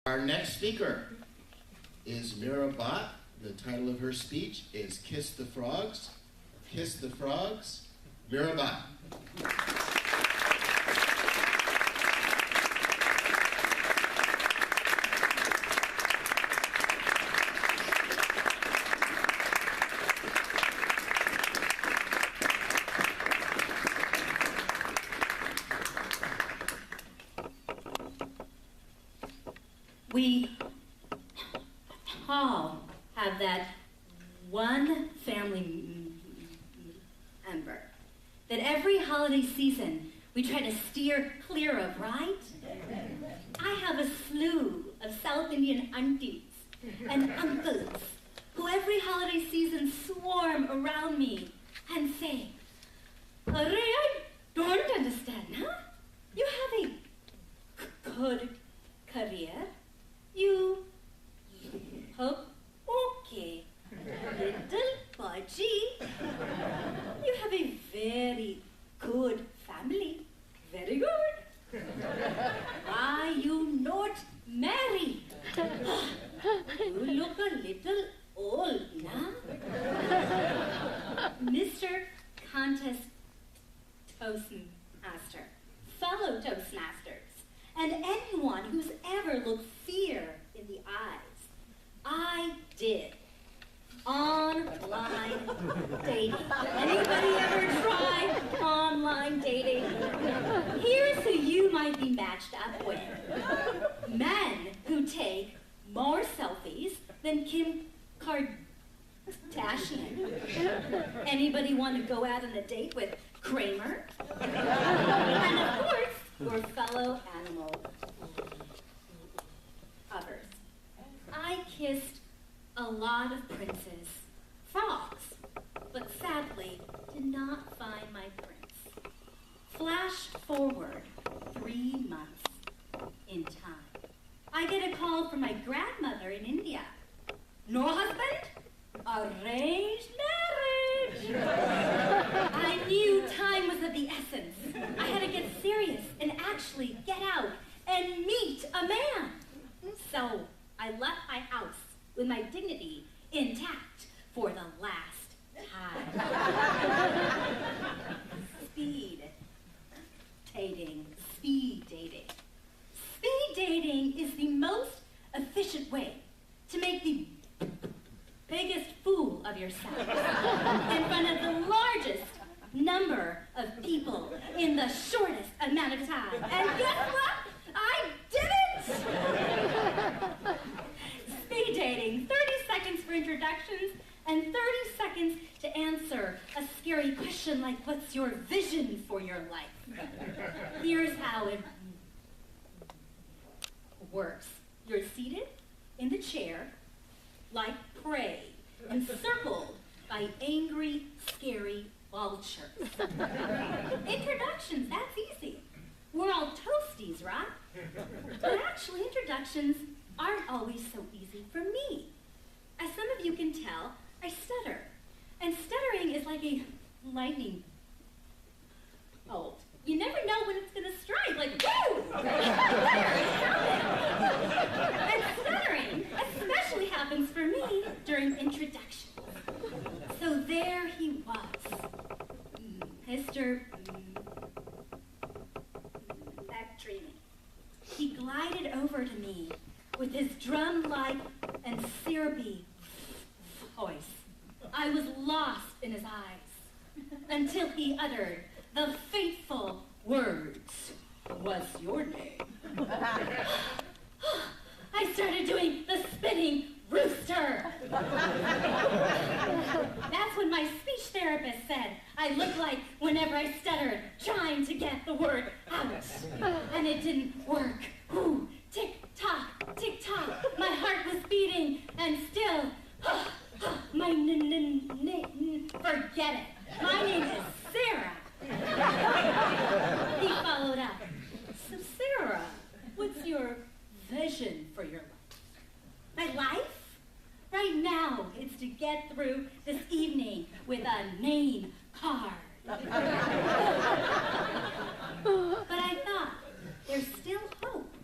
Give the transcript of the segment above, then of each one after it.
Our next speaker is Meera Bhatt. The title of her speech is Kiss the Frogs. Kiss the Frogs, Meera Bhatt. We all have that one family member that every holiday season we try to steer clear of, right? I have a slew of South Indian aunties and uncles who every holiday season swarm around me and say, "Arey, I don't understand, huh? You have a good career. You hope okay, little Baji. You have a very good family, very good. Why you not married? You look a little old now." Mr. Contest Toastmaster, fellow Toastmasters, and anyone who's ever looked fear in the eyes, I did online dating. Anybody ever try online dating? Here's who you might be matched up with. Men who take more selfies than Kim Kardashian. Anybody want to go out on a date with Kramer? And of course, your fellow animal lovers. I kissed a lot of princes, frogs, but sadly did not find my prince. Flash forward 3 months in time. I get a call from my grandmother in India. "No husband? Arranged marriage." I knew time was of the essence. I had to get serious and actually get out and meet a man. So I left my house with my dignity intact for the last time. Speed dating. Speed dating. Speed dating is the most efficient way to make the biggest fool of yourself in front of the largest number of people in the shortest amount of time. And guess what? I did it! Speed dating, 30 seconds for introductions and 30 seconds to answer a scary question like, what's your vision for your life? Here's how it works. You're seated in the chair like prey, encircled by angry, scary vultures. Introductions, that's easy. We're all toasties, right? But actually, introductions aren't always so easy for me. As some of you can tell, I stutter. And stuttering is like a lightning bolt. You never know when it's going to strike, like, woo! And stuttering especially happens for me during introductions. So there he was, Mr. Dreaming. He glided over to me with his drum-like and syrupy voice. I was lost in his eyes until he uttered the fateful words, "What's your name?" I started doing the spinning rooster. That's what my speech therapist said I looked like whenever I stuttered, trying to get the word out. And it didn't work. Ooh, tick-tock, tick-tock. My heart was beating, and still, my name, forget it. My name is Sarah. He followed up. "So Sarah, what's your vision for your life?" "My life? Right now, it's to get through this evening with a name card." But I thought, there's still hope.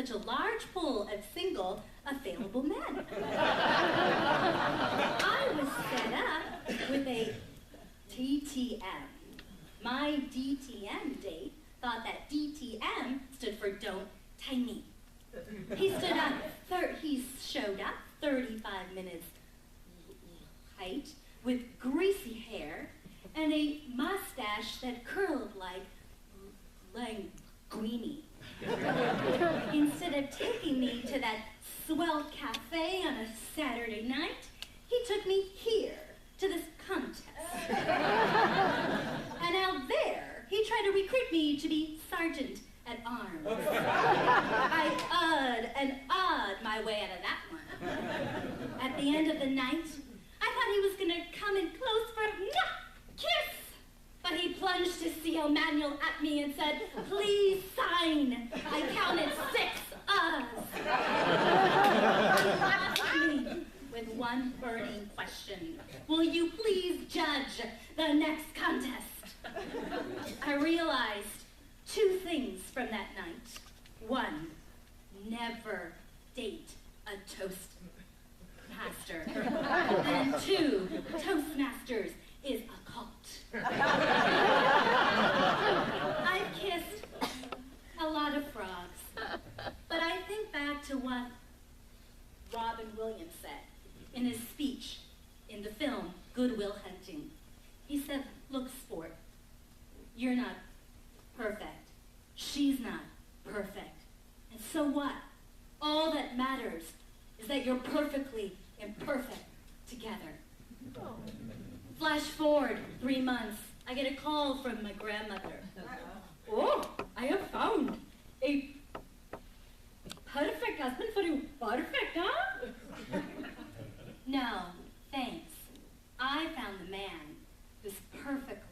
such a large pool of single, available men. I was set up with a DTM. My DTM date thought that DTM stood for Don't Tie Me. He showed up 35 minutes late with greasy hair and a mustache that curled like linguine. Instead of taking me to that swell cafe on a Saturday night, he took me here to this contest. And out there, he tried to recruit me to be sergeant at arms. I awed my way out of that one. At the end of the night, I thought he was gonna come in close for a kiss. But he plunged his CO manual at me and said, "Please sign." I counted 6 uhs. He left me with one burning question. Will you please judge the next contest? I realized 2 things from that night. 1, never date a Toastmaster. And 2, Toastmasters is a cult. I've kissed a lot of frogs, but I think back to what Robin Williams said in his speech in the film Good Will Hunting. He said, "Look, sport, you're not perfect. She's not perfect. And so what? All that matters is that you're perfectly imperfect together." Flash forward 3 months, I get a call from my grandmother. "Oh, I have found a perfect husband for you. Perfect, huh?" "No, thanks. I found the man who's perfectly